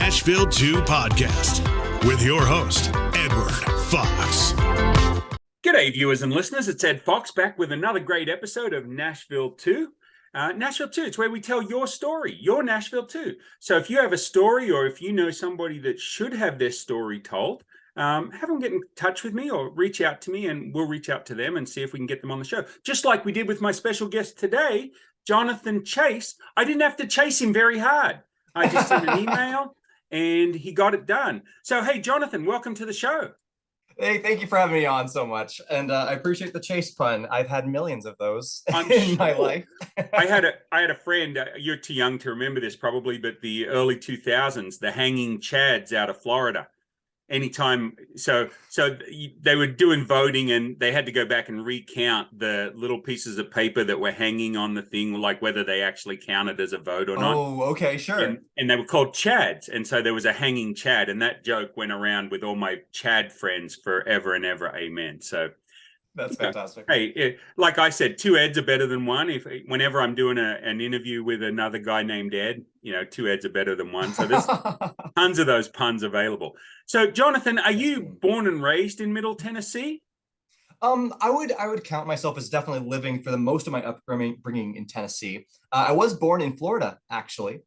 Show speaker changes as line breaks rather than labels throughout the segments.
Nashville 2 podcast with your host, Edward Fox.
G'day, viewers and listeners. It's Ed Fox back with another great episode of Nashville 2. Nashville 2, it's where we tell your story, your Nashville 2. So if you have a story or if you know somebody that should have their story told, have them get in touch with me or reach out to me and we'll reach out to them and see if we can get them on the show. Just like we did with my special guest today, Jonathan Chase. I didn't have to chase him very hard. I just sent an email and he got it done. So, hey, Jonathan, welcome to the show.
Hey, thank you for having me on so much. And I appreciate the chase pun. I've had millions of those my life.
I had a friend, you're too young to remember this probably, but the early 2000s, the hanging chads out of Florida. Anytime, so they were doing voting and they had to go back and recount the little pieces of paper that were hanging on the thing, like whether they actually counted as a vote or not.
Oh, okay, sure.
And they were called chads. And so there was a hanging chad, and that joke went around with all my chad friends forever and ever. Amen. So
that's fantastic.
Hey, like I said, two Eds are better than one. Whenever I'm doing an interview with another guy named Ed, two Eds are better than one. So there's tons of those puns available. So, Jonathan, are you born and raised in Middle Tennessee?
I would count myself as definitely living for the most of my upbringing in Tennessee. I was born in Florida, actually,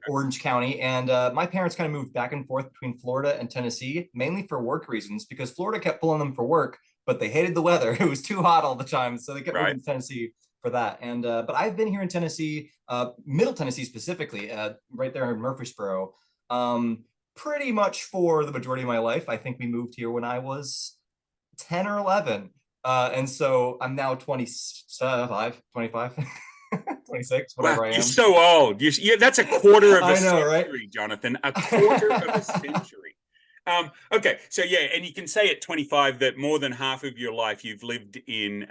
Orange County, and my parents kind of moved back and forth between Florida and Tennessee, mainly for work reasons, because Florida kept pulling them for work, but they hated the weather. It was too hot all the time, so they kept moving to Tennessee for that. And but I've been here in Tennessee, Middle Tennessee specifically, right there in Murfreesboro, pretty much for the majority of my life. I think we moved here when I was 10 or 11. And so I'm now 25, 26, whatever I am.
You're so old. That's a quarter of a century,
right?
Jonathan. A quarter of a century. Okay, so yeah, and you can say at 25 that more than half of your life you've lived in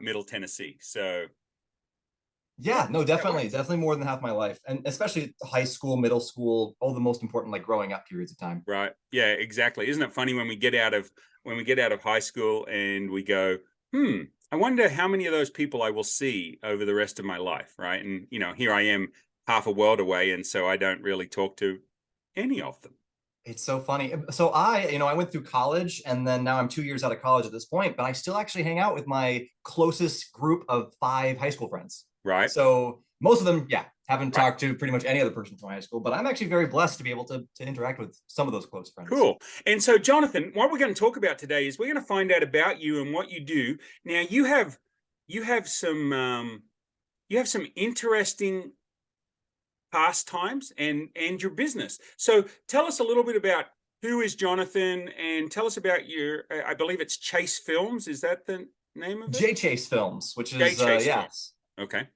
Middle Tennessee. So
yeah, no, definitely more than half my life, and especially high school, middle school, all the most important like growing up periods of time.
Right. Yeah, exactly. Isn't it funny when we get out of high school and we go, I wonder how many of those people I will see over the rest of my life, right? And here I am half a world away, and so I don't really talk to any of them.
It's so funny. So I went through college, and then now I'm 2 years out of college at this point, but I still actually hang out with my closest group of 5 high school friends.
Right.
So most of them, haven't talked to pretty much any other person from high school, but I'm actually very blessed to be able to interact with some of those close friends.
Cool. And so, Jonathan, what we're going to talk about today is we're going to find out about you and what you do. Now, you have some interesting pastimes and your business. So tell us a little bit about who is Jonathan, and tell us about your, I believe it's Chase Films. Is that the name of it?
J Chase Films, which is,
yes. Okay.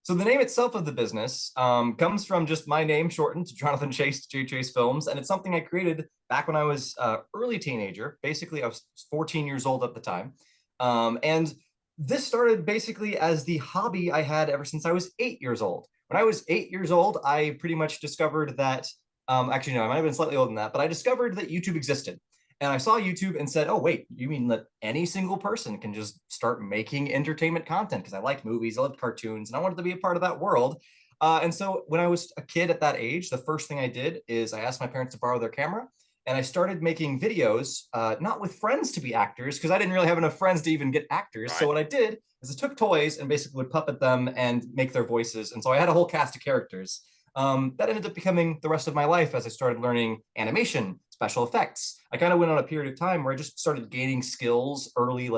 So the name itself of the business comes from just my name shortened to Jonathan Chase, J Chase Films. And it's something I created back when I was early teenager. Basically, I was 14 years old at the time. And this started basically as the hobby I had ever since I was 8 years old. When I was 8 years old, I pretty much discovered that, actually, no, I might have been slightly older than that, but I discovered that YouTube existed. And I saw YouTube and said, oh, wait, you mean that any single person can just start making entertainment content? Because I liked movies, I loved cartoons, and I wanted to be a part of that world. And so when I was a kid at that age, the first thing I did is I asked my parents to borrow their camera, and I started making videos, not with friends to be actors, because I didn't really have enough friends to even get actors. Right. So what I did is I took toys and basically would puppet them and make their voices. And so I had a whole cast of characters. That ended up becoming the rest of my life as I started learning animation, special effects. I kind of went on a period of time where I just started gaining skills early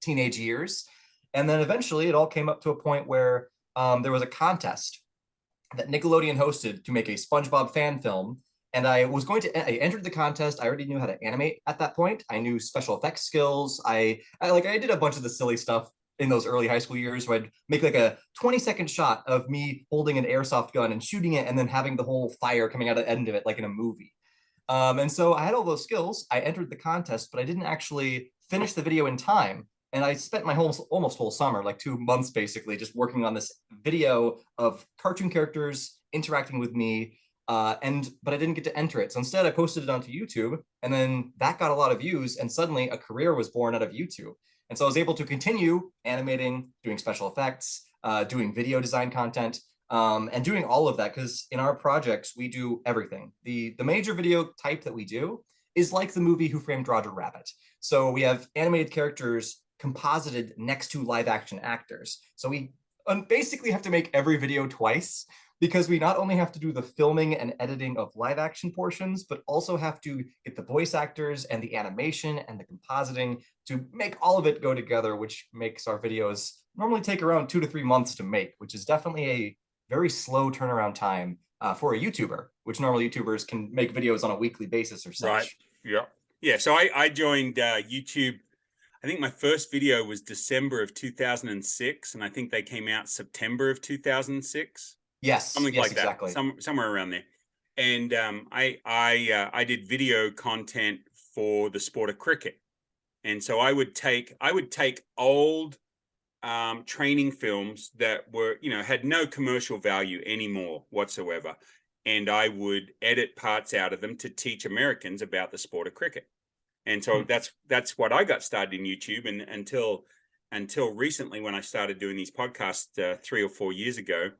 teenage years. And then eventually it all came up to a point where there was a contest that Nickelodeon hosted to make a SpongeBob fan film. And I entered the contest. I already knew how to animate at that point. I knew special effects skills. I did a bunch of the silly stuff in those early high school years where I'd make like a 20-second shot of me holding an airsoft gun and shooting it and then having the whole fire coming out of the end of it like in a movie. And so I had all those skills. I entered the contest, but I didn't actually finish the video in time. And I spent my almost whole summer, like 2 months basically, just working on this video of cartoon characters interacting with me. But I didn't get to enter it. So instead I posted it onto YouTube, and then that got a lot of views, and suddenly a career was born out of YouTube. And so I was able to continue animating, doing special effects, doing video design content, And doing all of that, because in our projects, we do everything. The major video type that we do is like the movie Who Framed Roger Rabbit. So we have animated characters composited next to live action actors. So we basically have to make every video twice, because we not only have to do the filming and editing of live action portions, but also have to get the voice actors and the animation and the compositing to make all of it go together, which makes our videos normally take around 2 to 3 months to make, which is definitely a very slow turnaround time for a YouTuber, which normally YouTubers can make videos on a weekly basis or such.
Right. Yeah. Yeah. So I joined YouTube. I think my first video was December of 2006, and I think they came out September of 2006.
Yes.
Something
yes,
like
exactly.
that. Somewhere around there. And I did video content for the sport of cricket. And so I would take old training films that were, had no commercial value anymore whatsoever. And I would edit parts out of them to teach Americans about the sport of cricket. And so that's what I got started in YouTube. And until recently, when I started doing these podcasts 3 or 4 years ago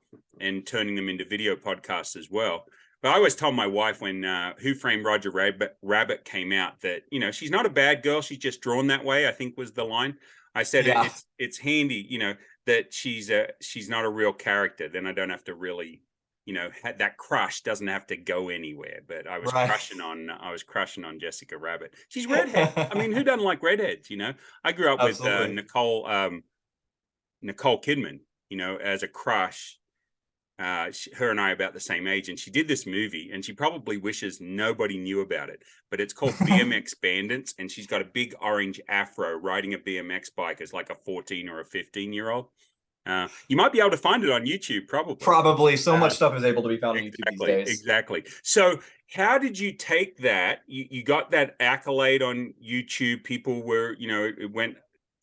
and turning them into video podcasts as well. But I always told my wife when Who Framed Roger Rabbit came out that, she's not a bad girl. She's just drawn that way, I think was the line. I said, it's handy, that she's not a real character. Then I don't have to really, that crush doesn't have to go anywhere. But I was crushing on Jessica Rabbit. She's redhead. I mean, who doesn't like redheads? I grew up with Nicole Kidman, as a crush. Her and I are about the same age, and she did this movie, and she probably wishes nobody knew about it, but it's called BMX Bandits, and she's got a big orange afro riding a BMX bike as like a 14 or a 15-year-old. You might be able to find it on YouTube, probably.
So much stuff is able to be found on YouTube these days.
Exactly. So how did you take that? You got that accolade on YouTube. People were, it went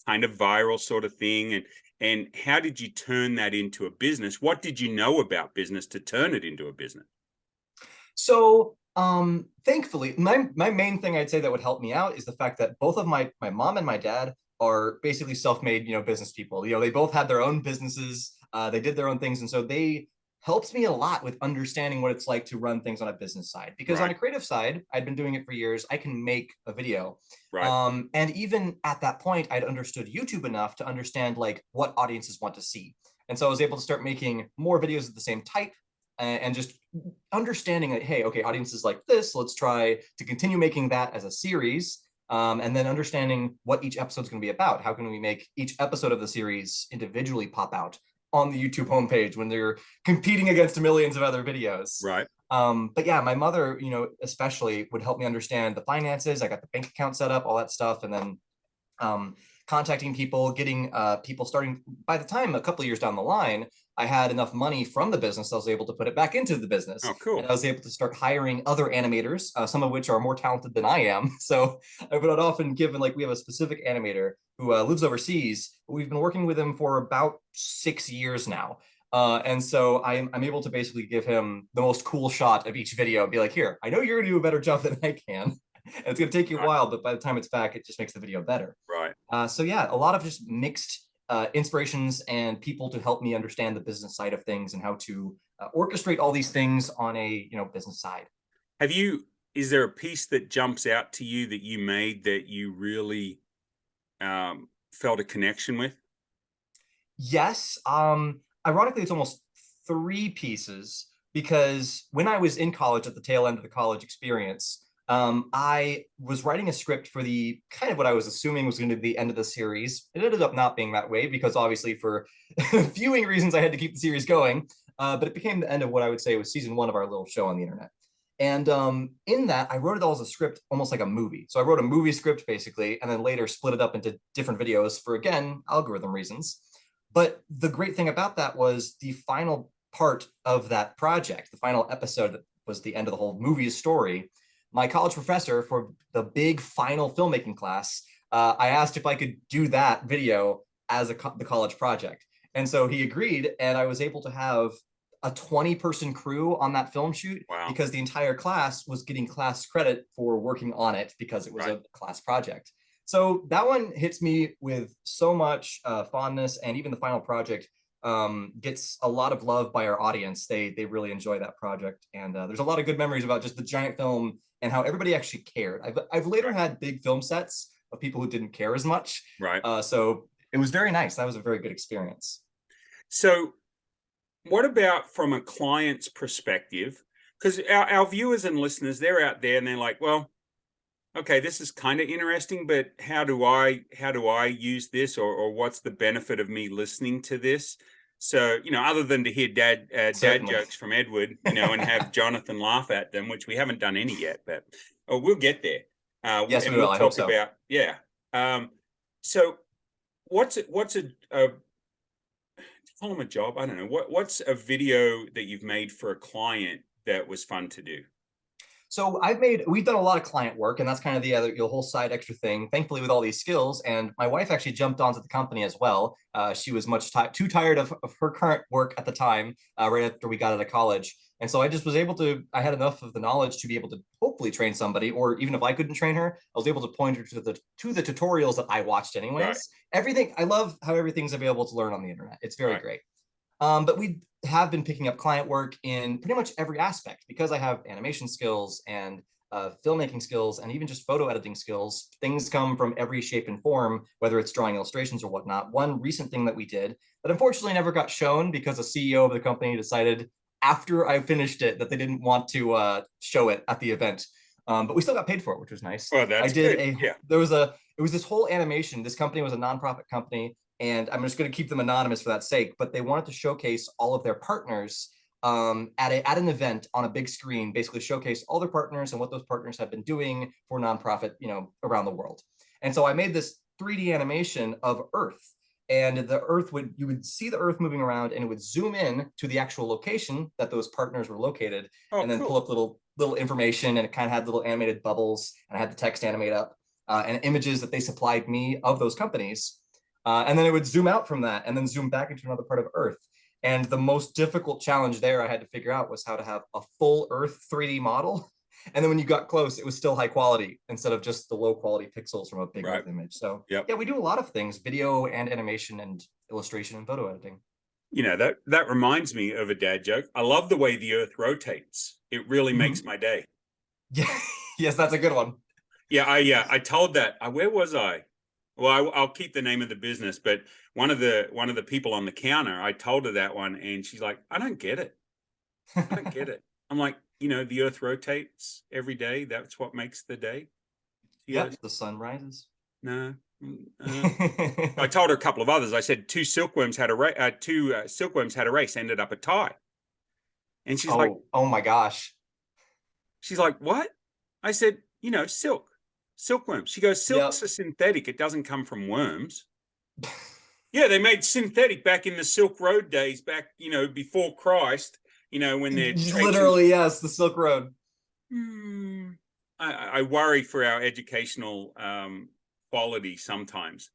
kind of viral sort of thing. And how did you turn that into a business? What did you know about business to turn it into a business?
So thankfully, my main thing I'd say that would help me out is the fact that both of my mom and my dad are basically self-made, business people. They both had their own businesses. They did their own things. And so they helped me a lot with understanding what it's like to run things on a business side. Because on a creative side, I'd been doing it for years. I can make a video. Right. And even at that point, I'd understood YouTube enough to understand like what audiences want to see. And so I was able to start making more videos of the same type and just understanding that, hey, okay, audiences like this, let's try to continue making that as a series. And then understanding what each episode is going to be about. How can we make each episode of the series individually pop out on the YouTube homepage when they're competing against millions of other videos?
Right.
But yeah, my mother, especially would help me understand the finances. I got the bank account set up, all that stuff. And then contacting people, getting people starting. By the time a couple of years down the line, I had enough money from the business, I was able to put it back into the business.
Oh, cool.
And I was able to start hiring other animators, some of which are more talented than I am. So I would often give, we have a specific animator who lives overseas. We've been working with him for about 6 years now. And so I'm able to basically give him the most cool shot of each video and be like, here, I know you're gonna do a better job than I can. And it's gonna take you a while, but by the time it's back, it just makes the video better.
Right.
So yeah, a lot of just mixed inspirations and people to help me understand the business side of things and how to orchestrate all these things on a business side.
Is there a piece that jumps out to you that you made that you really felt a connection with?
Yes. Ironically, it's almost 3 pieces, because when I was in college at the tail end of the college experience, I was writing a script for the kind of what I was assuming was going to be the end of the series. It ended up not being that way because obviously for viewing reasons, I had to keep the series going. But it became the end of what I would say was season 1 of our little show on the internet. And in that, I wrote it all as a script, almost like a movie. So I wrote a movie script basically, and then later split it up into different videos for, again, algorithm reasons. But the great thing about that was the final part of that project, the final episode that was the end of the whole movie's story. My college professor for the big final filmmaking class, I asked if I could do that video as the college project. And so he agreed, and I was able to have a 20-person crew on that film shoot.
Wow.
Because the entire class was getting class credit for working on it because it was a class project. So that one hits me with so much fondness, and even the final project gets a lot of love by our audience. They really enjoy that project, and there's a lot of good memories about just the giant film and how everybody actually cared. I've later had big film sets of people who didn't care as much,
Right.
so it was very nice. That was a very good experience.
So what about from a client's perspective? Because our viewers and listeners, they're out there and they're like, well, okay, this is kind of interesting, but how do I use this, or what's the benefit of me listening to this? So, other than to hear dad jokes from Edward, and have Jonathan laugh at them, which we haven't done any yet, but we'll get there.
Yes,
and
we will.
We'll
I
talk
hope so.
about, yeah. So what's a call them a job? I don't know. What's a video that you've made for a client that was fun to do?
So we've done a lot of client work, and that's kind of the whole side extra thing, thankfully, with all these skills. And my wife actually jumped onto the company as well. She was too tired of her current work at the time, right after we got out of college. And so I just was I had enough of the knowledge to be able to hopefully train somebody, or even if I couldn't train her, I was able to point her to the tutorials that I watched anyways.
Right.
Everything, I love how everything's available to learn on the internet. It's very great. But we have been picking up client work in pretty much every aspect, because I have animation skills and filmmaking skills and even just photo editing skills. Things come from every shape and form, whether it's drawing illustrations or whatnot. One recent thing that we did that unfortunately never got shown because the CEO of the company decided after I finished it that they didn't want to show it at the event. But we still got paid for it, which was nice.
Oh, that's good.
It was this whole animation. This company was a nonprofit company, and I'm just going to keep them anonymous for that sake, but they wanted to showcase all of their partners at an event on a big screen, basically showcase all their partners and what those partners have been doing for nonprofit, around the world. And so I made this 3D animation of Earth, and you would see the Earth moving around, and it would zoom in to the actual location that those partners were located, and then pull up little information, and it kind of had little animated bubbles, and I had the text animate up and images that they supplied me of those companies. And then it would zoom out from that and then zoom back into another part of Earth. And the most difficult challenge there I had to figure out was how to have a full Earth 3D model. And then when you got close, it was still high quality instead of just the low quality pixels from a big Earth image. So yeah, we do a lot of things: video and animation and illustration and photo editing.
That reminds me of a dad joke. I love the way the Earth rotates. It really makes my day.
Yeah, yes, that's a good one.
Yeah, I told that. Where was I? Well, I'll keep the name of the business, but one of the people on the counter, I told her that one, and she's like, "I don't get it. I don't get it." I'm like, the Earth rotates every day. That's what makes the day.
Yeah, the sun rises.
No. I told her a couple of others. I said two silkworms had a race, ended up a tie. And she's like,
"Oh my gosh."
She's like, "What?" I said, silkworms. She goes, "Silk's a synthetic. It doesn't come from worms." Yeah, they made synthetic back in the Silk Road days, back, before Christ, when they're
literally, yes, the Silk Road.
I worry for our educational quality sometimes.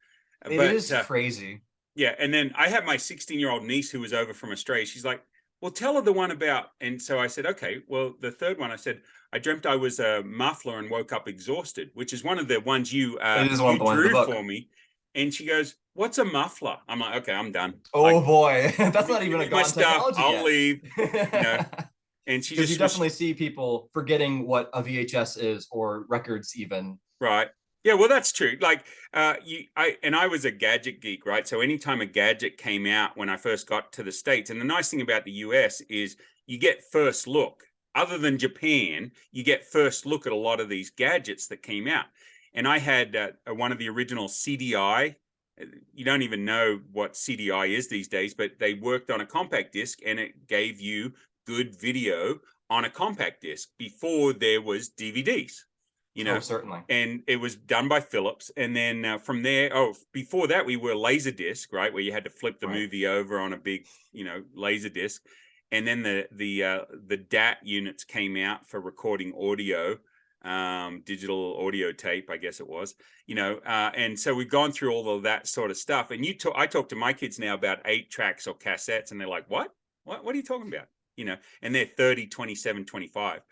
It is crazy.
Yeah, and then I have my 16-year-old niece who was over from Australia. She's like, "Well, tell her the one about," and so I said, "Okay, well, the third one," I said, "I dreamt I was a muffler and woke up exhausted," which is one of the ones you drew for me. And she goes, "What's a muffler?" I'm like, "Okay, I'm done."
Oh boy, that's not even a gone technology
I'll leave. And she just
definitely see people forgetting what a VHS is, or records even.
Right. Yeah, well, that's true. Like, I was a gadget geek, right? So anytime a gadget came out when I first got to the States, and the nice thing about the US is you get first look. Other than Japan, you get first look at a lot of these gadgets that came out. And I had one of the original CDI. You don't even know what CDI is these days, but they worked on a compact disc, and it gave you good video on a compact disc before there was DVDs.
Certainly.
And it was done by Philips. And then from there, before that, we were Laserdisc, right, where you had to flip the movie over on a big, Laserdisc. And then the DAT units came out for recording audio, digital audio tape, I guess it was, and so we've gone through all of that sort of stuff. And I talk to my kids now about 8 tracks or cassettes, and they're like, what are you talking about? And they're 30, 27, 25.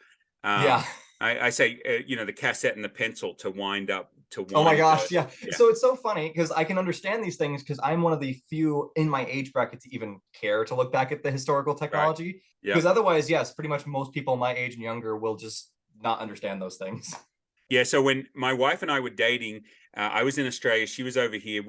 I say, the cassette and the pencil to wind up to
Oh my
wanting
gosh,
to,
yeah. So it's so funny because I can understand these things because I'm one of the few in my age bracket to even care to look back at the historical technology.
Yeah.
Because otherwise, yes, pretty much most people my age and younger will just not understand those things.
Yeah, so when my wife and I were dating, I was in Australia, she was over here.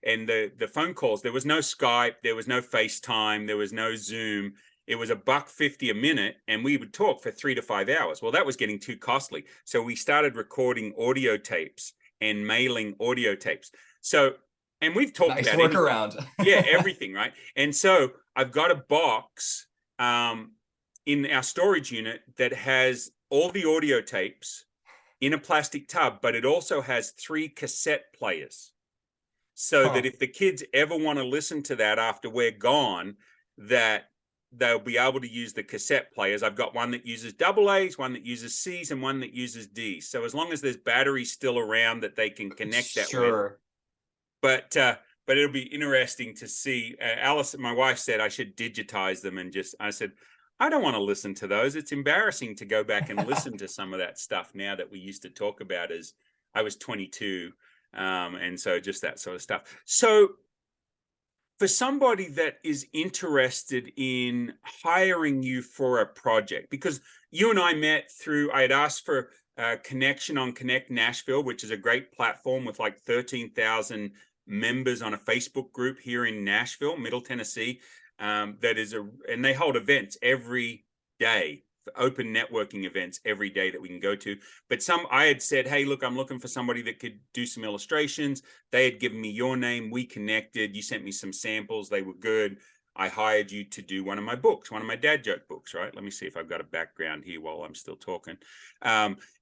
And the phone calls, there was no Skype, there was no FaceTime, there was no Zoom. It was $1.50 a minute, and we would talk for 3 to 5 hours. Well, that was getting too costly, so we started recording audio tapes and mailing audio tapes. So, and we've talked
Nice
about
workaround.
yeah, everything, right? And so I've got a box in our storage unit that has all the audio tapes in a plastic tub, but it also has 3 cassette players. So that if the kids ever want to listen to that after we're gone, that they'll be able to use the cassette players. I've got one that uses AA's, one that uses C's, and one that uses D's. So as long as there's batteries still around that they can connect that with. But it'll be interesting to see. Alice, my wife, said I should digitize them, and I said, I don't want to listen to those. It's embarrassing to go back and listen to some of that stuff now that we used to talk about as I was 22. And so just that sort of stuff. So for somebody that is interested in hiring you for a project, because you and I met through, I had asked for a connection on Connect Nashville, which is a great platform with like 13,000 members on a Facebook group here in Nashville, Middle Tennessee. And they hold events every day, open networking events every day that we can go to. But I had said, hey, look, I'm looking for somebody that could do some illustrations. They had given me your name. We connected. You sent me some samples. They were good. I hired you to do one of my books, one of my dad joke books, right? Let me see if I've got a background here while I'm still talking.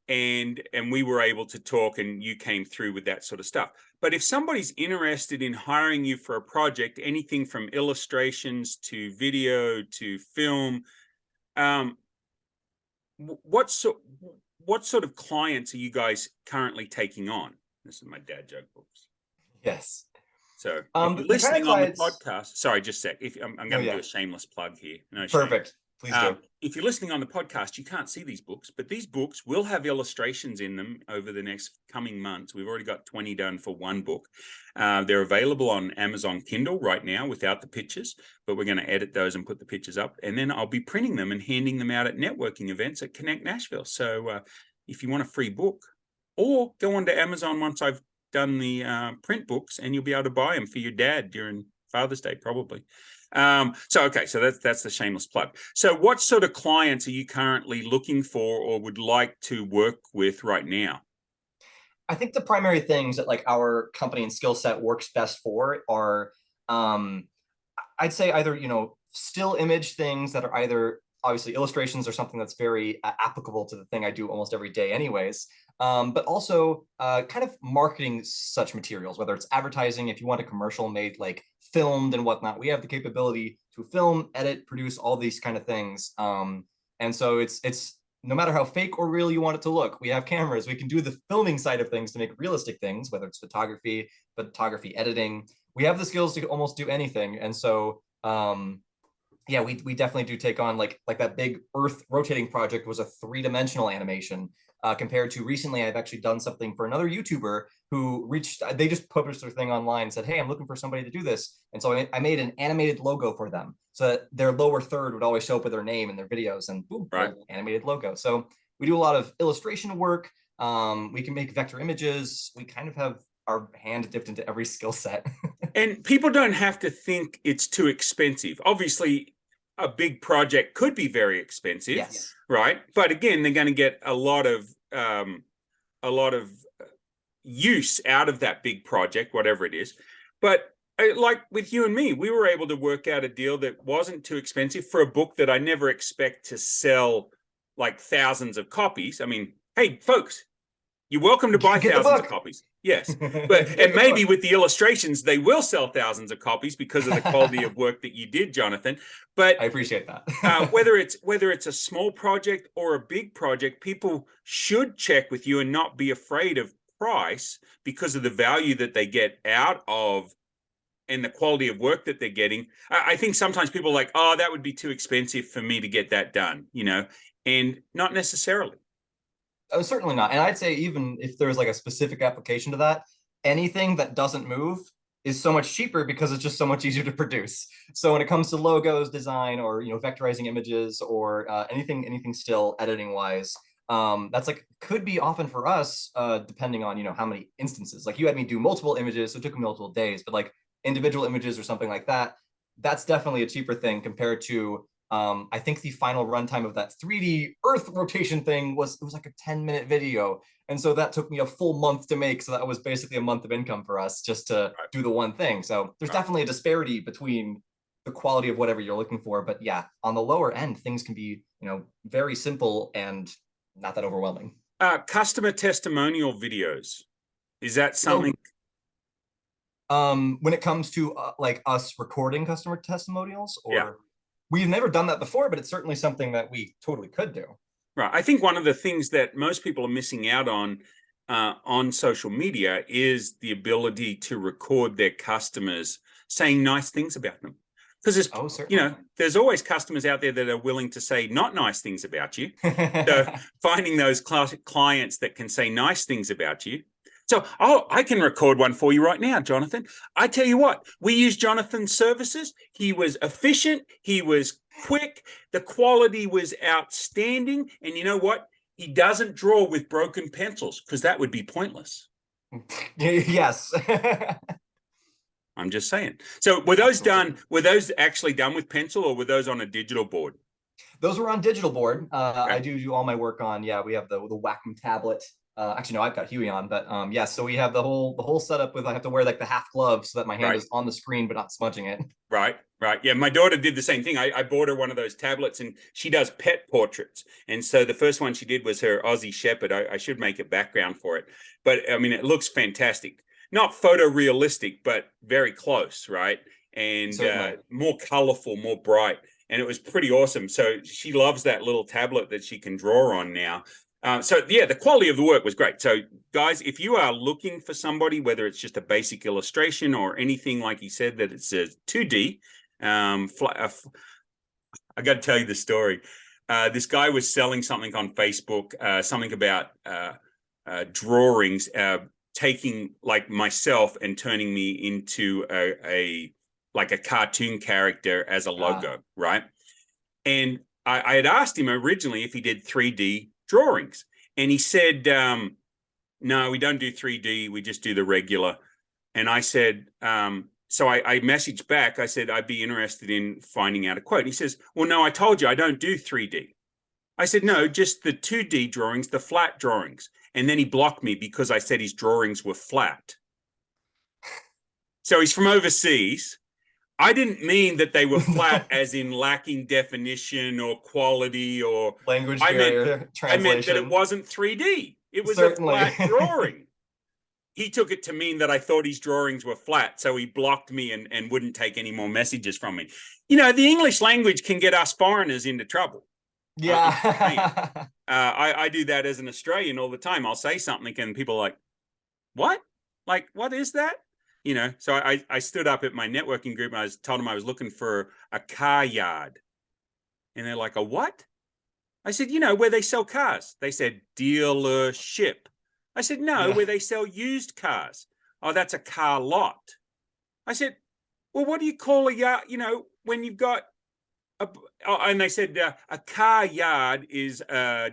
And we were able to talk, and you came through with that sort of stuff. But if somebody's interested in hiring you for a project, anything from illustrations to video to film, what sort of clients are you guys currently taking on? This is my dad joke books.
Yes.
So if you're listening on the podcast, sorry, just a sec. I'm going to do a shameless plug here. No,
perfect. Please do.
If you're listening on the podcast, you can't see these books, but these books will have illustrations in them over the next coming months. We've already got 20 done for one book. They're available on Amazon Kindle right now without the pictures, but we're going to edit those and put the pictures up. And then I'll be printing them and handing them out at networking events at Connect Nashville. So if you want a free book, or go onto Amazon once I've done the print books, and you'll be able to buy them for your dad during Father's Day, probably. So that's the shameless plug. So what sort of clients are you currently looking for or would like to work with right now?
I think the primary things that like our company and skill set works best for are, I'd say either, still image things that are either obviously illustrations or something that's very applicable to the thing I do almost every day anyways. But also kind of marketing such materials, whether it's advertising, if you want a commercial made like filmed and whatnot, we have the capability to film, edit, produce all these kind of things. And so it's no matter how fake or real you want it to look, we have cameras. We can do the filming side of things to make realistic things, whether it's photography, editing. We have the skills to almost do anything. And so yeah, we definitely do take on like that big Earth rotating project was a 3-dimensional animation. Compared to recently, I've actually done something for another YouTuber who they just published their thing online and said, hey, I'm looking for somebody to do this. And so I made an animated logo for them so that their lower third would always show up with their name in their videos, and boom, animated logo. So we do a lot of illustration work. We can make vector images. We kind of have our hand dipped into every skill set.
And people don't have to think it's too expensive. Obviously, a big project could be very expensive,
yes,
right? But again, they're going to get a lot of use out of that big project, whatever it is. But like with you and me, we were able to work out a deal that wasn't too expensive for a book that I never expect to sell like thousands of copies. I mean, hey, folks, you're welcome to buy thousands of copies. Yes, and maybe with the illustrations, they will sell thousands of copies because of the quality of work that you did, Jonathan. But
I appreciate that.
whether it's a small project or a big project, people should check with you and not be afraid of price because of the value that they get out of and the quality of work that they're getting. I think sometimes people are like, oh, that would be too expensive for me to get that done, and not necessarily.
Oh, certainly not. And I'd say even if there's like a specific application to that, anything that doesn't move is so much cheaper because it's just so much easier to produce. So when it comes to logos, design, or vectorizing images, or anything still editing wise, that's like could be often for us, depending on how many instances. Like you had me do multiple images, so it took me multiple days, but like individual images or something like that, that's definitely a cheaper thing compared to I think the final runtime of that 3D Earth rotation thing was like a 10-minute video. And so that took me a full month to make. So that was basically a month of income for us just to do the one thing. So there's definitely a disparity between the quality of whatever you're looking for. But yeah, on the lower end, things can be, very simple and not that overwhelming.
Customer testimonial videos. Is that something?
When it comes to like us recording customer testimonials, or we've never done that before, but it's certainly something that we totally could do.
Right. I think one of the things that most people are missing out on social media is the ability to record their customers saying nice things about them. Because there's always customers out there that are willing to say not nice things about you. So finding those clients that can say nice things about you. So I can record one for you right now, Jonathan. I tell you what, we used Jonathan's services. He was efficient. He was quick. The quality was outstanding. And you know what? He doesn't draw with broken pencils because that would be pointless.
Yes.
I'm just saying. So were those actually done with pencil, or were those on a digital board?
Those were on digital board. I do all my work on, we have the Wacom tablet. Actually, no, I've got Huey on, but so we have the whole setup with I have to wear like the half glove so that my hand is on the screen but not smudging it.
Right. Yeah, my daughter did the same thing. I bought her one of those tablets, and she does pet portraits. And so the first one she did was her Aussie Shepherd. I should make a background for it, but I mean, it looks fantastic. Not photorealistic, but very close, right? And more colorful, more bright, and it was pretty awesome. So she loves that little tablet that she can draw on now. The quality of the work was great. So guys, if you are looking for somebody, whether it's just a basic illustration or anything, like he said, that it's a 2D, I got to tell you the story. This guy was selling something on Facebook, something about drawings, taking like myself and turning me into a cartoon character as a logo, right? And I had asked him originally if he did 3D drawings, and he said, no, we don't do 3D, we just do the regular. And I said, so I messaged back, I said, I'd be interested in finding out a quote. And he says, well, no, I told you I don't do 3D. I said, no, just the 2D drawings, the flat drawings. And then he blocked me because I said his drawings were flat. So he's from overseas. I didn't mean that they were flat as in lacking definition or quality or
language barrier, translation.
I meant that it wasn't 3D. It was a flat drawing. He took it to mean that I thought his drawings were flat, so he blocked me and wouldn't take any more messages from me. The English language can get us foreigners into trouble.
Yeah.
I do that as an Australian all the time. I'll say something and people are like, what? Like, what is that? So I stood up at my networking group and I told them I was looking for a car yard. And they're like, a what? I said, where they sell cars. They said, dealership. I said, no, where they sell used cars. Oh, that's a car lot. I said, well, what do you call a yard, when you've got and they said a car yard is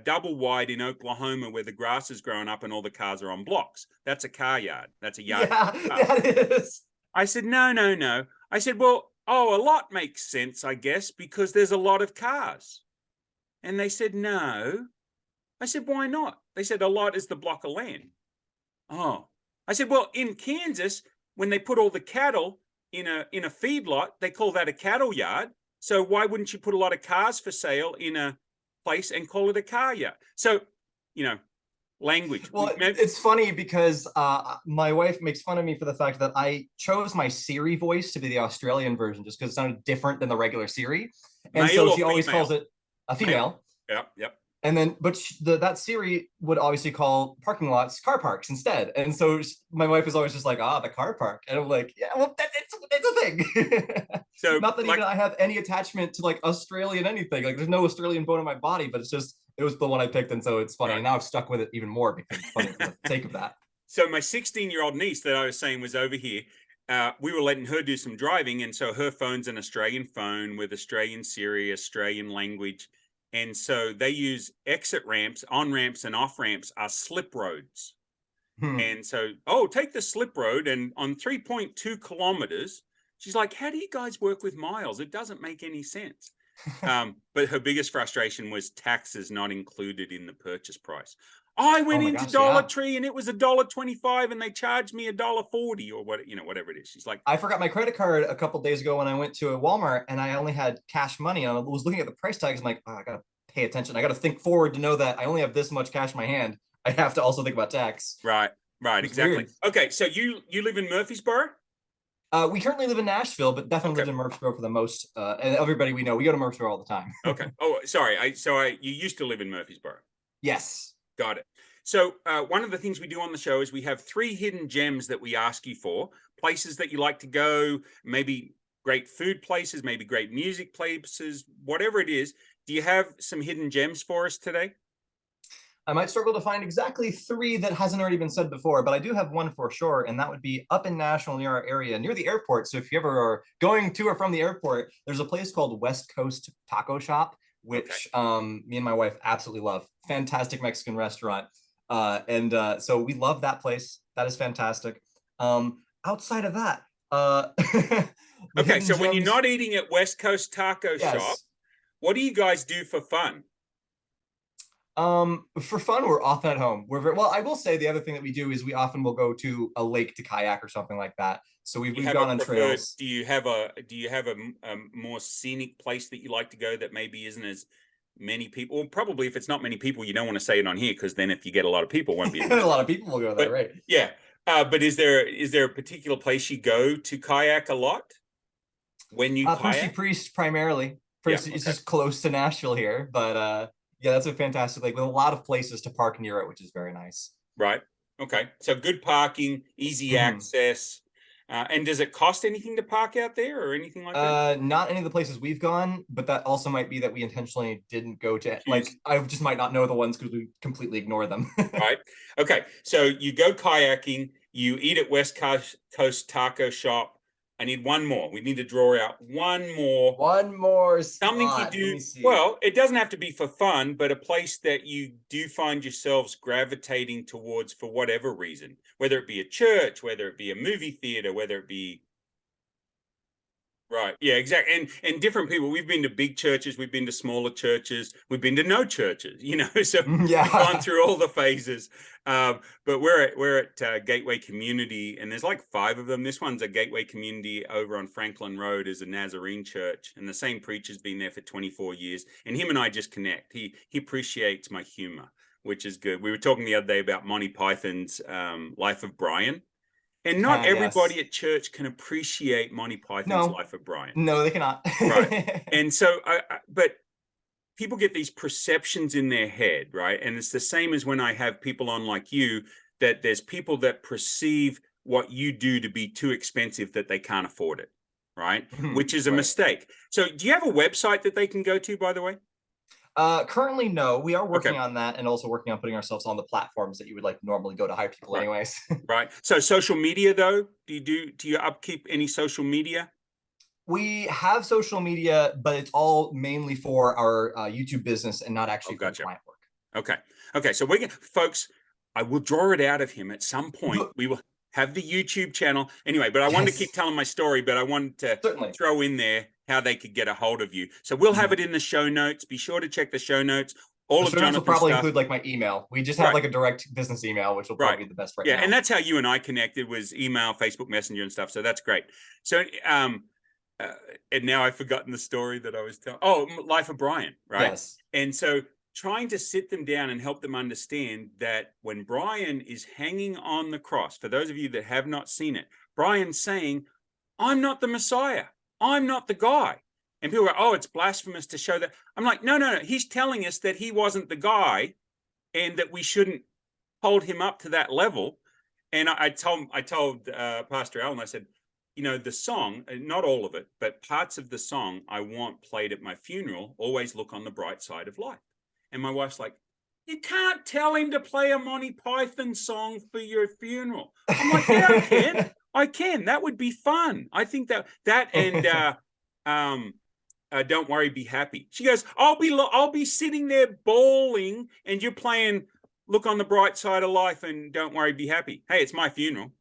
double wide in Oklahoma where the grass is growing up and all the cars are on blocks. That's a car yard. That's a yard.
Yeah, that is.
I said, no. I said, well, a lot makes sense, I guess, because there's a lot of cars. And they said, no. I said, why not? They said, a lot is the block of land. Oh. I said, well, in Kansas, when they put all the cattle in a feedlot, they call that a cattle yard. So why wouldn't you put a lot of cars for sale in a place and call it a car yard? So, language.
Well, it's funny because my wife makes fun of me for the fact that I chose my Siri voice to be the Australian version just because it sounded different than the regular Siri. And so she always calls it a female.
Yep.
And then, but that Siri would obviously call parking lots car parks instead. And so my wife is always just like, the car park. And I'm like, yeah, well, it's a thing. So not that even I have any attachment to like Australian anything. Like there's no Australian bone in my body, but it's it was the one I picked, and so it's funny.
Right.
And now I've stuck with it even more because it's funny for the sake of that.
So my 16-year-old niece that I was saying was over here. We were letting her do some driving, and so her phone's an Australian phone with Australian Siri, Australian language, and so they use exit ramps, on ramps, and off ramps are slip roads. And so, take the slip road, and on 3.2 kilometers, she's like, "How do you guys work with miles? It doesn't make any sense." But her biggest frustration was taxes not included in the purchase price. I went into Dollar Tree and it was $1.25 and they charged me $1.40 or whatever it is. She's like,
I forgot my credit card a couple days ago when I went to a Walmart and I only had cash money. And I was looking at the price tags. I'm like, I gotta pay attention. I gotta think forward to know that I only have this much cash in my hand. I have to also think about tax.
Right, exactly. Weird. Okay, so you live in Murfreesboro?
We currently live in Nashville, but definitely lived in Murfreesboro for the most. And everybody we know, we go to Murfreesboro all the time.
Okay. Oh, sorry. You used to live in Murfreesboro.
Yes.
Got it. So one of the things we do on the show is we have 3 hidden gems that we ask you for, places that you like to go, maybe great food places, maybe great music places, whatever it is. Do you have some hidden gems for us today?
I might struggle to find exactly 3 that hasn't already been said before, but I do have one for sure, and that would be up in Nashville near our area, near the airport. So if you ever are going to or from the airport, there's a place called West Coast Taco Shop, which me and my wife absolutely love. Fantastic Mexican restaurant. So we love that place. That is fantastic. Outside of that,
okay, so when you're not eating at West Coast Taco Shop, what do you guys do for fun?
For fun, we're often at home. Well, I will say the other thing that we do is we often will go to a lake to kayak or something like that. So we've gone on trails.
Do you have a more scenic place that you like to go that maybe isn't as many people? Well, probably if it's not many people, you don't want to say it on here because then if you get a lot of people, it won't be
a lot of people will go there, right?
Yeah. But is there a particular place you go to kayak a lot when you kayak?
Percy primarily. Percy is just close to Nashville here, but yeah, that's a fantastic lake with a lot of places to park near it, which is very nice.
Right. Okay. So good parking, easy access. And does it cost anything to park out there or anything like that?
Not any of the places we've gone, but that also might be that we intentionally didn't go to. Like, I just might not know the ones because we completely ignore them.
Right. Okay. So you go kayaking, you eat at West Coast Taco Shop. I need one more. We need to draw out one more.
One more
something
spot.
you do. Well, it doesn't have to be for fun, but a place that you do find yourselves gravitating towards for whatever reason, whether it be a church, whether it be a movie theater, whether it be. Right. Yeah, exactly. And different people. We've been to big churches. We've been to smaller churches. We've been to no churches, so we've gone through all the phases. But we're at Gateway Community, and there's like 5 of them. This one's a Gateway Community over on Franklin Road, is a Nazarene church, and the same preacher's been there for 24 years. And him and I just connect. He appreciates my humor, which is good. We were talking the other day about Monty Python's Life of Brian. And not everybody at church can appreciate Monty Python's Life of Brian.
No, they cannot.
Right. And so, but people get these perceptions in their head, right? And it's the same as when I have people on like you, that there's people that perceive what you do to be too expensive that they can't afford it, right? Which is a mistake. So do you have a website that they can go to, by the way?
Currently, no. We are working on that and also working on putting ourselves on the platforms that you would like normally go to hire people anyways.
Right. So social media, though, do you upkeep any social media?
We have social media, but it's all mainly for our YouTube business and not actually for client work.
Okay. So folks, I will draw it out of him at some point. We will have the YouTube channel anyway, but I wanted to keep telling my story, but I wanted to throw in there how they could get a hold of you. So we'll have it in the show notes. Be sure to check the show notes. All of Jonathan's will
probably include like my email. We just have like a direct business email, which will probably be the best now.
Yeah, and that's how you and I connected, was email, Facebook Messenger and stuff. So that's great. So and now I've forgotten the story that I was telling. Oh, Life of Brian, right?
Yes.
And so trying to sit them down and help them understand that when Brian is hanging on the cross, for those of you that have not seen it, Brian's saying, "I'm not the Messiah. I'm not the guy." And people go, "Oh, it's blasphemous to show that." I'm like, no. He's telling us that he wasn't the guy and that we shouldn't hold him up to that level. And I told Pastor Allen, I said, the song, not all of it, but parts of the song I want played at my funeral, always look on the bright side of life. And my wife's like, you can't tell him to play a Monty Python song for your funeral. I'm like, yeah, I can. I can. That would be fun. I think that and Don't Worry, Be Happy. She goes, I'll be sitting there bawling and you're playing Look on the Bright Side of Life and Don't Worry, Be Happy. Hey, it's my funeral.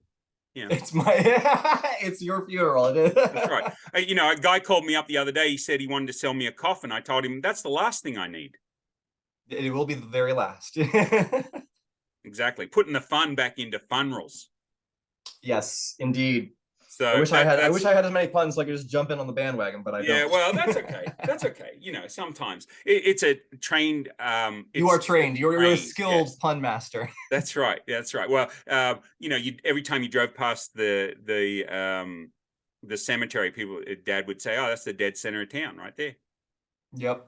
Yeah.
It's your funeral.
That's right. A guy called me up the other day. He said he wanted to sell me a coffin. I told him that's the last thing I need.
It will be the very last.
Exactly. Putting the fun back into funerals.
Yes, indeed.
So
I wish I had as many puns so I could just jump in on the bandwagon, but I don't.
Yeah, well, that's okay. That's okay. Sometimes it's a trained.
You are trained. You're a skilled pun master.
That's right. That's right. Well, every time you drove past the cemetery, Dad would say, "Oh, that's the dead center of town, right there."
Yep.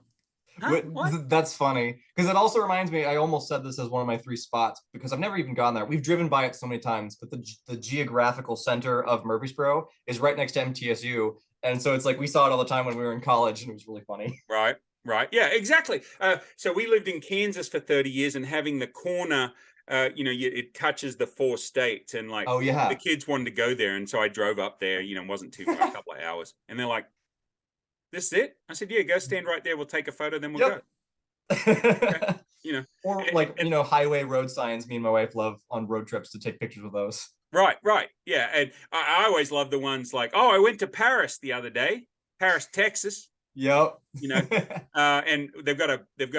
Huh?
That's funny because it also reminds me. I almost said this as one of my 3 spots because I've never even gone there. We've driven by it so many times, but the geographical center of Murfreesboro is right next to MTSU, and so it's like we saw it all the time when we were in college, and it was really funny.
Right. Yeah, exactly. So we lived in Kansas for 30 years, and having the corner, it touches the 4 states, and like,
oh yeah,
the kids wanted to go there, and so I drove up there. It wasn't too far, a couple of hours, and they're like, this is it? I said, yeah, go stand right there. We'll take a photo, then we'll go. Okay.
Or highway road signs. Me and my wife love on road trips to take pictures of those.
Right. Yeah. And I always love the ones like, I went to Paris the other day, Paris, Texas.
Yep.
And they've got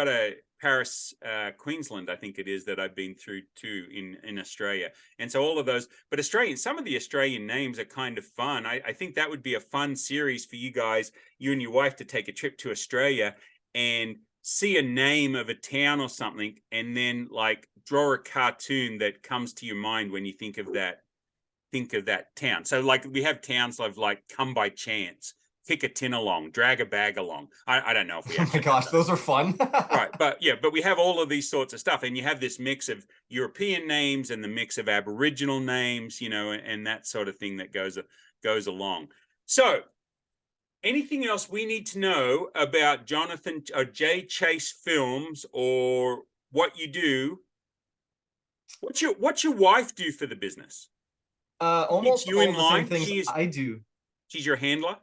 a Paris, Queensland, I think it is, that I've been through too in Australia. And so all of those, but some of the Australian names are kind of fun. I think that would be a fun series for you guys, you and your wife, to take a trip to Australia and see a name of a town or something, and then like draw a cartoon that comes to your mind when you think of that town. So like we have towns like Come By Chance, Kick a Tin Along, Drag a Bag Along. I don't know if we have.
Oh my gosh, those are fun.
Right, but we have all of these sorts of stuff, and you have this mix of European names and the mix of Aboriginal names, and that sort of thing that goes along. So, anything else we need to know about Jonathan or Jay Chase Films, or what you do? What's your wife do for the business?
Almost
you
all
in
the
line.
same things I do.
She's your handler.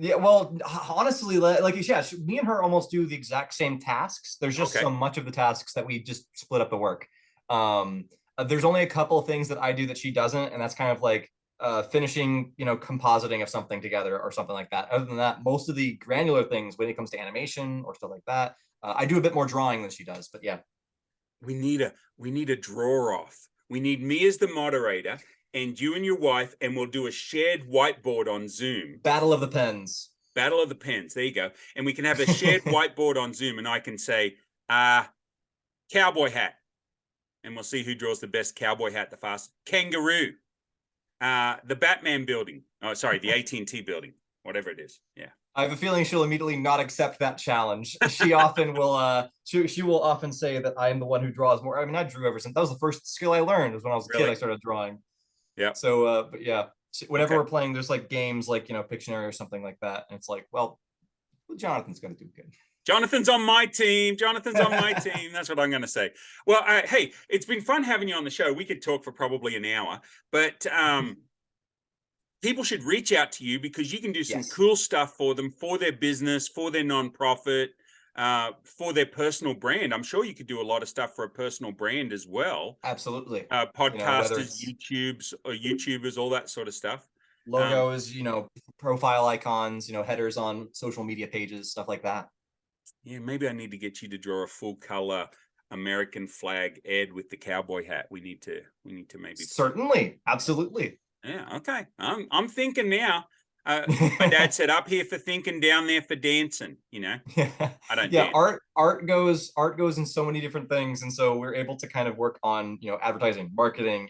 Yeah, well, honestly, me and her almost do the exact same tasks. There's just so much of the tasks that we just split up the work. There's only a couple of things that I do that she doesn't, and that's kind of like finishing, compositing of something together or something like that. Other than that, most of the granular things when it comes to animation or stuff like that, I do a bit more drawing than she does. But yeah,
we need a draw off. We need me as the moderator, and you and your wife, and we'll do a shared whiteboard on Zoom.
Battle of the Pens.
Battle of the Pens. There you go. And we can have a shared whiteboard on Zoom, and I can say, cowboy hat. And we'll see who draws the best cowboy hat the fastest. Kangaroo. The Batman building. Oh, sorry, the AT&T building. Whatever it is. Yeah.
I have a feeling she'll immediately not accept that challenge. She often will. She will often say that I am the one who draws more. I mean, I drew ever since. That was the first skill I learned. Was when I was a kid. I started drawing.
Yeah.
So, but yeah, whenever we're playing, there's like games like Pictionary or something like that, and it's like, well, Jonathan's gonna do good.
Jonathan's on my team. Jonathan's on my team. That's what I'm going to say. Well, hey, it's been fun having you on the show. We could talk for probably an hour, but people should reach out to you because you can do some cool stuff for them, for their business, for their nonprofit, for their personal brand. I'm sure you could do a lot of stuff for a personal brand as well.
Absolutely.
Podcasters, YouTubers, all that sort of stuff.
Logos, profile icons, headers on social media pages, stuff like that.
Yeah, maybe I need to get you to draw a full color American flag Ed with the cowboy hat. We need to maybe.
Certainly. Absolutely.
Yeah. Okay. I'm thinking now. My dad said, up here for thinking, down there for dancing. I don't.
Yeah. Dance. Art goes in so many different things, and so we're able to kind of work on advertising, marketing,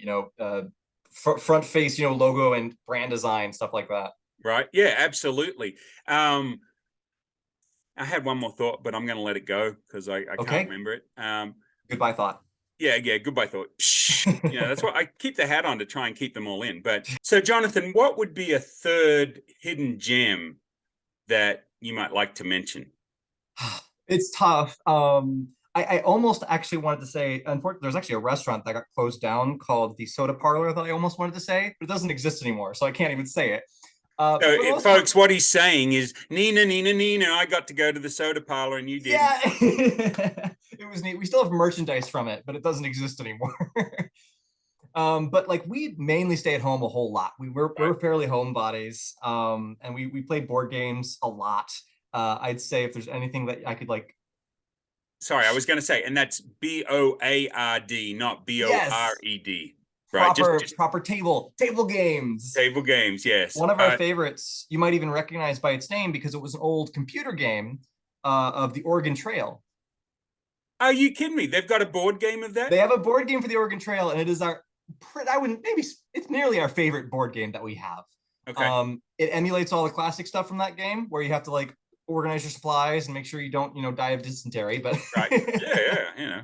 front face, logo and brand design, stuff like that.
Right. Yeah. Absolutely. I had one more thought, but I'm going to let it go because I can't remember it.
Goodbye thought.
Yeah, goodbye thought. That's why I keep the hat on to try and keep them all in. But so, Jonathan, what would be a third hidden gem that you might like to mention?
It's tough. I almost actually wanted to say, unfortunately, there's actually a restaurant that got closed down called the Soda Parlor that I almost wanted to say, but it doesn't exist anymore, so I can't even say it.
So, folks, what he's saying is, Nina, I got to go to the Soda Parlor and you didn't.
Yeah, it was neat. We still have merchandise from it, but it doesn't exist anymore. But like we mainly stay at home a whole lot. We're fairly homebodies, and we played board games a lot. I'd say if there's anything that I could like.
Sorry, I was going to say, and that's BOARD, not BORED. Right,
proper table games.
Table games, yes.
One of our favorites, you might even recognize by its name because it was an old computer game of the Oregon Trail.
Are you kidding me? They've got a board game of that?
They have a board game for the Oregon Trail, and it is it's nearly our favorite board game that we have.
Okay.
It emulates all the classic stuff from that game where you have to like organize your supplies and make sure you don't, die of dysentery. But
right, yeah,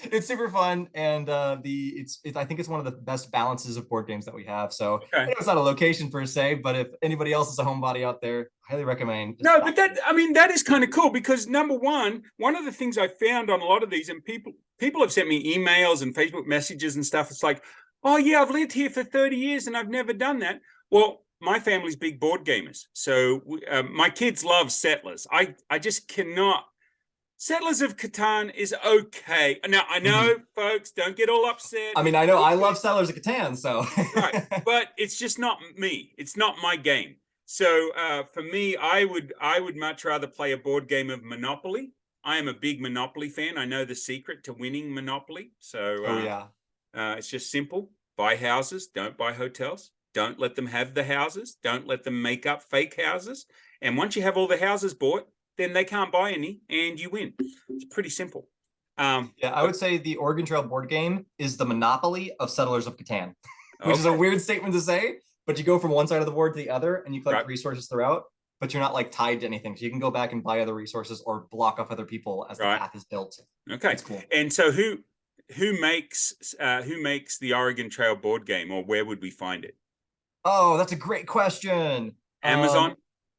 it's super fun, and I think it's one of the best balances of board games that we have. So I know it's not a location per se, but if anybody else is a homebody out there, highly recommend.
No, but that is kind of cool because number one of the things I found on a lot of these, and people have sent me emails and Facebook messages and stuff. It's like, oh yeah, I've lived here for 30 years and I've never done that. Well, my family's big board gamers, so my kids love Settlers. I just cannot. Settlers of Catan is okay. Now, I know, folks, don't get all upset.
I mean, I know I love Settlers of Catan, so.
Right, but it's just not me. It's not my game. So for me, I would much rather play a board game of Monopoly. I am a big Monopoly fan. I know the secret to winning Monopoly. So it's just simple. Buy houses, don't buy hotels. Don't let them have the houses. Don't let them make up fake houses. And once you have all the houses bought, then they can't buy any and you win. It's pretty simple.
I would say the Oregon Trail board game is the Monopoly of Settlers of Catan, which is a weird statement to say, but you go from one side of the board to the other and you collect resources throughout, but you're not like tied to anything. So you can go back and buy other resources or block off other people as the path is built.
Okay.
That's cool.
And so who makes the Oregon Trail board game, or where would we find it?
Oh, that's a great question.
Amazon?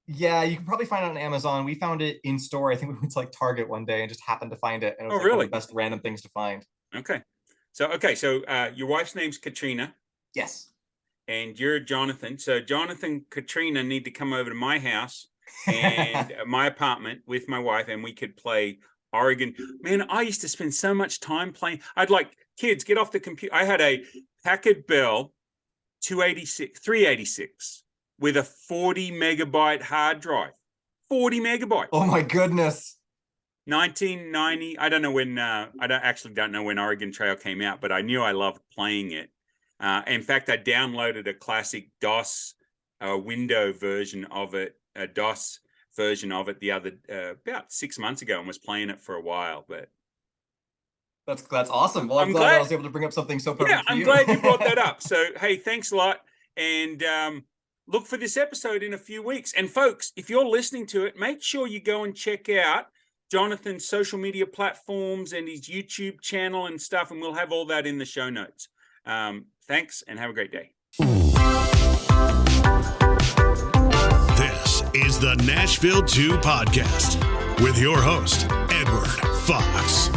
Yeah, you can probably find it on Amazon. We found it in store. I think we went to like Target one day and just happened to find it. And it was one of the best random things to find.
Okay. So your wife's name's Katrina.
Yes.
And you're Jonathan. So Jonathan, Katrina need to come over to my house and my apartment with my wife, and we could play Oregon. Man, I used to spend so much time playing. I'd like, kids, get off the computer. I had a Packard Bell 386 with a 40 megabyte hard drive. 40 megabytes.
Oh my goodness.
1990. I don't know when, don't know when Oregon Trail came out, but I knew I loved playing it. In fact, I downloaded a classic DOS window version of it, a DOS version of it the other, about 6 months ago, and was playing it for a while, but.
That's awesome. Well, I'm glad I was able to bring up something so perfect for you.
I'm glad you brought that up. So, hey, thanks a lot. And, look for this episode in a few weeks. And folks, if you're listening to it, make sure you go and check out Jonathan's social media platforms and his YouTube channel and stuff, and we'll have all that in the show notes. Thanks, and have a great day.
This is the Nashville 2 podcast with your host, Edward Fox.